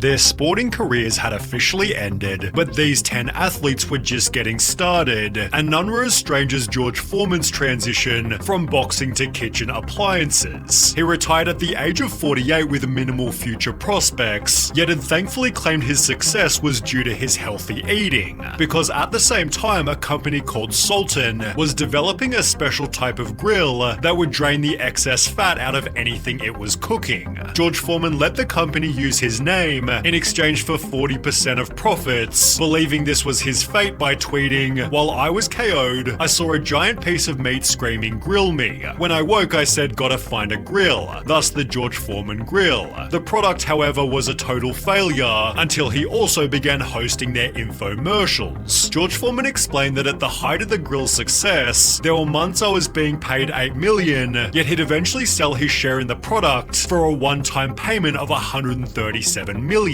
Their sporting careers had officially ended, but these 10 athletes were just getting started, and none were as strange as George Foreman's transition from boxing to kitchen appliances. He retired at the age of 48 with minimal future prospects, yet had thankfully claimed his success was due to his healthy eating, because at the same time a company called Sultan was developing a special type of grill that would drain the excess fat out of anything it was cooking. George Foreman let the company use his name in exchange for 40% of profits, believing this was his fate by tweeting, "While I was KO'd, I saw a giant piece of meat screaming, 'Grill me.' When I woke, I said, gotta find a grill," thus the George Foreman grill. The product, however, was a total failure until he also began hosting their infomercials. George Foreman explained that at the height of the grill's success, there were months I was being paid $8 million, yet he'd eventually sell his share in the product for a one-time payment of $137 million.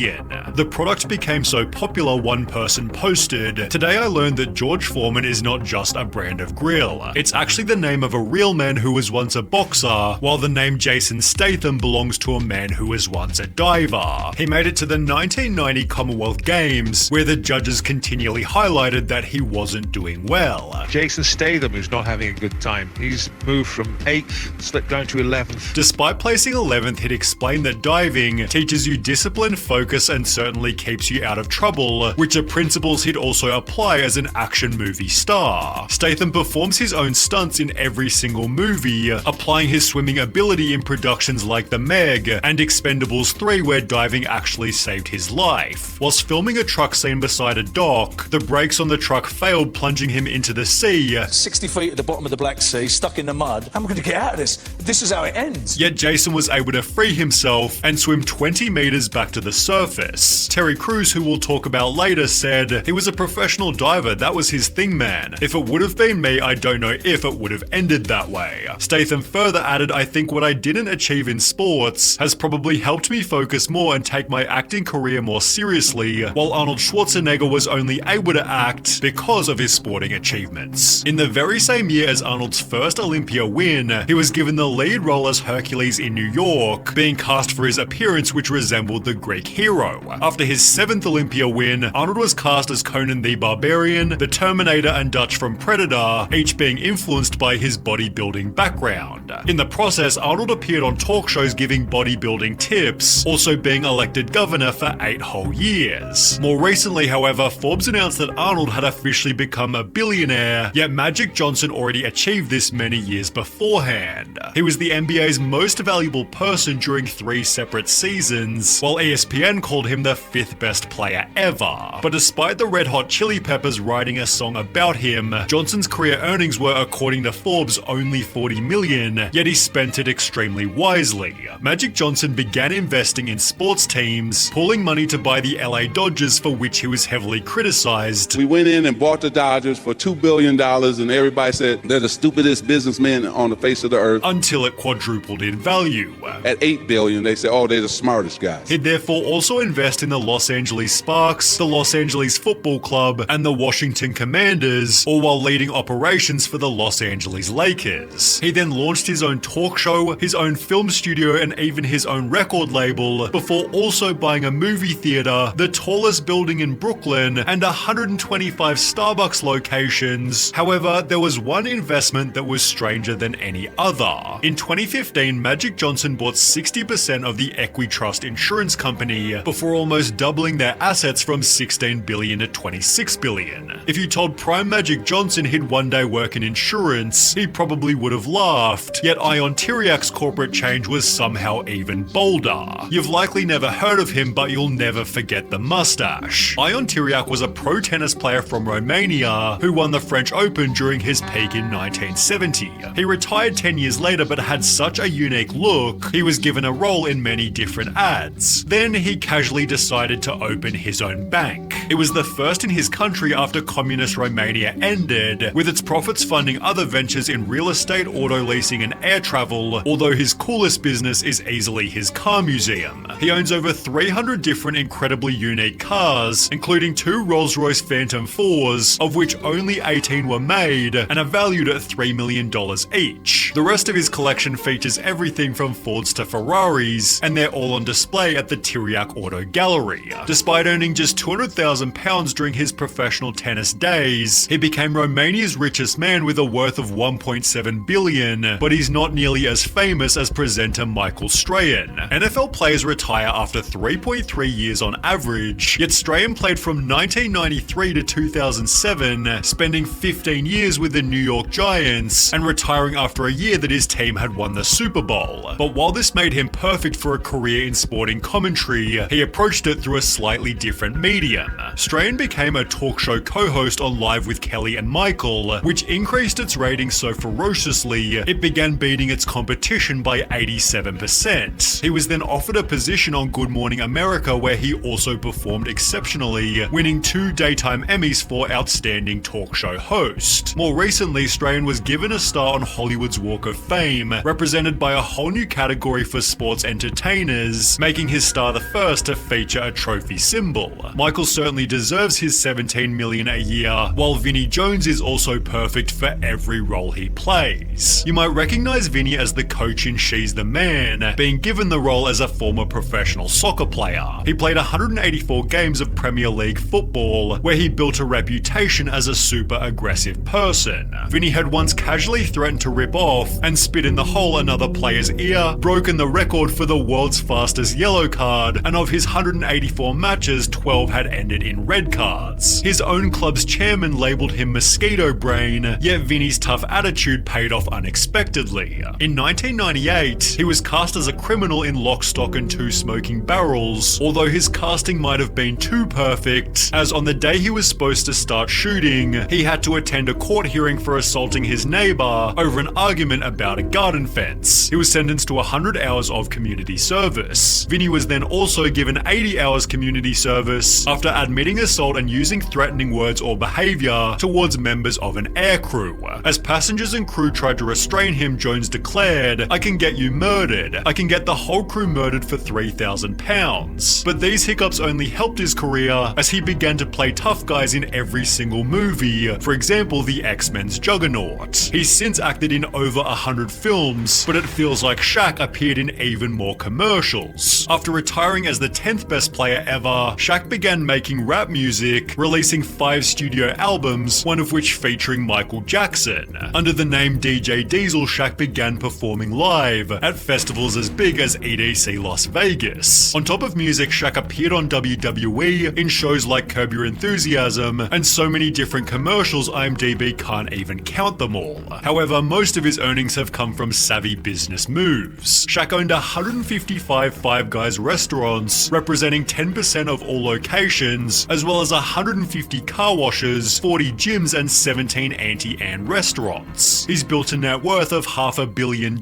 The product became so popular, one person posted, "Today I learned that George Foreman is not just a brand of grill. It's actually the name of a real man who was once a boxer, while the name Jason Statham belongs to a man who was once a diver." He made it to the 1990 Commonwealth Games, where the judges continually highlighted that he wasn't doing well. Jason Statham is not having a good time. He's moved from 8th, slipped down to 11th. Despite placing 11th, he'd explained that diving teaches you discipline, focus, and certainly keeps you out of trouble, which are principles he'd also apply as an action movie star. Statham performs his own stunts in every single movie, applying his swimming ability in productions like The Meg and Expendables 3, where diving actually saved his life. Whilst filming a truck scene beside a dock, the brakes on the truck failed, plunging him into the sea. 60 feet at the bottom of the Black Sea, stuck in the mud. How am I going to get out of this? This is how it ends. Yet Jason was able to free himself and swim 20 meters back to the surface. Terry Crews, who we'll talk about later, said, "He was a professional diver, that was his thing, man. If it would have been me, I don't know if it would have ended that way." Statham further added, "I think what I didn't achieve in sports has probably helped me focus more and take my acting career more seriously, while Arnold Schwarzenegger was only able to act because of his sporting achievements." In the very same year as Arnold's first Olympia win, he was given the lead role as Hercules in New York, being cast for his appearance which resembled the Greek hero. After his 7th Olympia win, Arnold was cast as Conan the Barbarian, the Terminator, and Dutch from Predator, each being influenced by his bodybuilding background. In the process, Arnold appeared on talk shows giving bodybuilding tips, also being elected governor for 8 whole years. More recently, however, Forbes announced that Arnold had officially become a billionaire, yet Magic Johnson already achieved this many years beforehand. He was the NBA's most valuable person during 3 separate seasons, while ESPN called him the 5th best player ever. But despite the Red Hot Chili Peppers writing a song about him, Johnson's career earnings were, according to Forbes, only $40 million, yet he spent it extremely wisely. Magic Johnson began investing in sports teams, pulling money to buy the LA Dodgers, for which he was heavily criticized. "We went in and bought the Dodgers for $2 billion and everybody said they're the stupidest businessmen on the face of the earth." Until it quadrupled in value. At $8 billion, they said, "Oh, they're the smartest guys." He'd therefore also invest in the Los Angeles Sparks, the Los Angeles Football Club, and the Washington Commanders, all while leading operations for the Los Angeles Lakers. He then launched his own talk show, his own film studio, and even his own record label, before also buying a movie theater, the tallest building in Brooklyn, and 125 Starbucks locations. However, there was one investment that was stranger than any other. In 2015, Magic Johnson bought 60% of the Equitrust Insurance Company, before almost doubling their assets from $16 billion to $26 billion. If you told prime Magic Johnson he'd one day work in insurance, he probably would have laughed, yet Ion Țiriac's corporate change was somehow even bolder. You've likely never heard of him, but you'll never forget the mustache. Ion Țiriac was a pro tennis player from Romania who won the French Open during his peak in 1970. He retired 10 years later but had such a unique look, he was given a role in many different ads. Then he casually decided to open his own bank. It was the first in his country after communist Romania ended, with its profits funding other ventures in real estate, auto leasing, and air travel, although his coolest business is easily his car museum. He owns over 300 different incredibly unique cars, including 2 Rolls-Royce Phantom 4s, of which only 18 were made, and are valued at $3 million each. The rest of his collection features everything from Fords to Ferraris, and they're all on display at the Țiriac Auto Gallery. Despite earning just £200,000 during his professional tennis days, he became Romania's richest man with a worth of $1.7 billion, but he's not nearly as famous as presenter Michael Strahan. NFL players retire after 3.3 years on average, yet Strahan played from 1993 to 2007, spending 15 years with the New York Giants and retiring after a year that his team had won the Super Bowl. But while this made him perfect for a career in sporting commentary, he approached it through a slightly different medium. Strahan became a talk show co-host on Live with Kelly and Michael, which increased its ratings so ferociously, it began beating its competition by 87%. He was then offered a position on Good Morning America where he also performed exceptionally, winning 2 daytime Emmys for Outstanding Talk Show Host. More recently, Strahan was given a star on Hollywood's Walk of Fame, represented by a whole new category for sports entertainers, making his star the first to feature a trophy symbol. Michael certainly deserves his $17 million a year, while Vinnie Jones is also perfect for every role he plays. You might recognize Vinnie as the coach in She's the Man, being given the role as a former professional soccer player. He played 184 games of Premier League football, where he built a reputation as a super aggressive person. Vinnie had once casually threatened to rip off and spit in the hole another player's ear, broken the record for the world's fastest yellow card, and of his 184 matches, 12 had ended in red cards. His own club's chairman labeled him Mosquito Brain, yet Vinnie's tough attitude paid off unexpectedly. In 1998, he was cast as a criminal in Lock, Stock and Two Smoking Barrels, although his casting might have been too perfect, as on the day he was supposed to start shooting, he had to attend a court hearing for assaulting his neighbor over an argument about a garden fence. He was sentenced to 100 hours of community service. Vinnie was then also given 80 hours community service after admitting assault and using threatening words or behavior towards members of an air crew. As passengers and crew tried to restrain him, Jones declared, "I can get you murdered. I can get the whole crew murdered for £3,000. But these hiccups only helped his career as he began to play tough guys in every single movie, for example the X-Men's Juggernaut. He's since acted in over 100 films, but it feels like Shaq appeared in even more commercials. After retiring as the 10th best player ever, Shaq began making rap music, releasing 5 studio albums, one of which featuring Michael Jackson. Under the name DJ Diesel, Shaq began performing live at festivals as big as EDC Las Vegas. On top of music, Shaq appeared on WWE, in shows like Curb Your Enthusiasm, and so many different commercials IMDb can't even count them all. However, most of his earnings have come from savvy business moves. Shaq owned 155 Five Guys restaurants, representing 10% of all locations, as well as 150 car washes, 40 gyms, and 17 Auntie Anne restaurants. He's built a net worth of $500 million,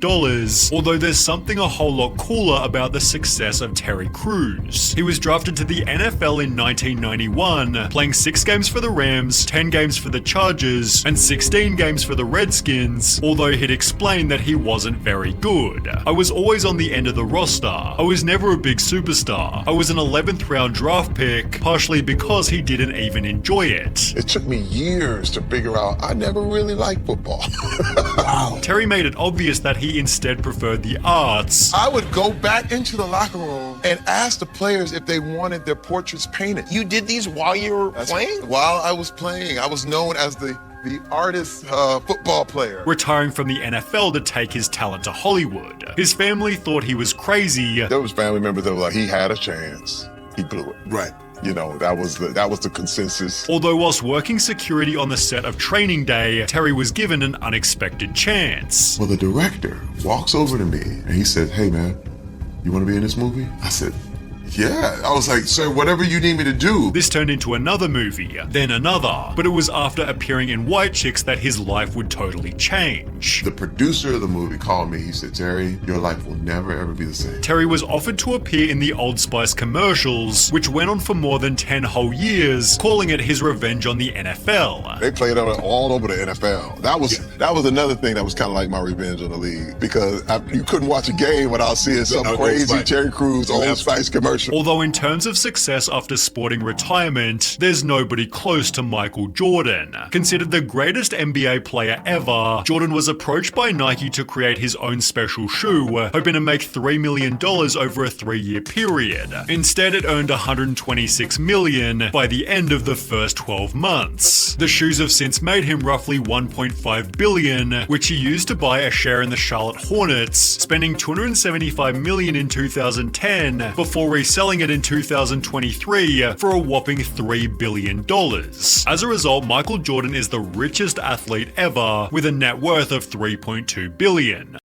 although there's something a whole lot cooler about the success of Terry Crews. He was drafted to the NFL in 1991, playing 6 games for the Rams, 10 games for the Chargers, and 16 games for the Redskins, although he'd explained that he wasn't very good. "I was always on the end of the roster. I was never a big superstar. I was an 11th round draft pick, partially because he didn't even enjoy it." It took me years to figure out I never really liked football. Wow. Terry made it obvious that he instead preferred the arts. I would go back into the locker room and ask the players if they wanted their portraits painted. You did these while you were playing? While I was playing, I was known as the artist football player. Retiring from the NFL to take his talent to Hollywood. His family thought he was crazy. There was family members that were like, he had a chance. He blew it. Right. You know, that was the consensus. Although whilst working security on the set of Training Day, Terry was given an unexpected chance. Well, the director walks over to me and he says, "Hey man, you want to be in this movie?" I said, "Yeah." I was like, "Sir, whatever you need me to do." This turned into another movie, then another, but it was after appearing in White Chicks that his life would totally change. The producer of the movie called me. He said, "Terry, your life will never ever be the same." Terry was offered to appear in the Old Spice commercials, which went on for more than 10 whole years, calling it his revenge on the NFL. They played on it all over the NFL. That was another thing that was kind of like my revenge on the league, because you couldn't watch a game without seeing some crazy Terry Crews Old Spice commercial person. Although in terms of success after sporting retirement, there's nobody close to Michael Jordan. Considered the greatest NBA player ever, Jordan was approached by Nike to create his own special shoe, hoping to make $3 million over a 3-year period. Instead, it earned $126 million by the end of the first 12 months. The shoes have since made him roughly $1.5 billion, which he used to buy a share in the Charlotte Hornets, spending $275 million in 2010 before reselling it in 2023 for a whopping $3 billion. As a result, Michael Jordan is the richest athlete ever, with a net worth of $3.2 billion.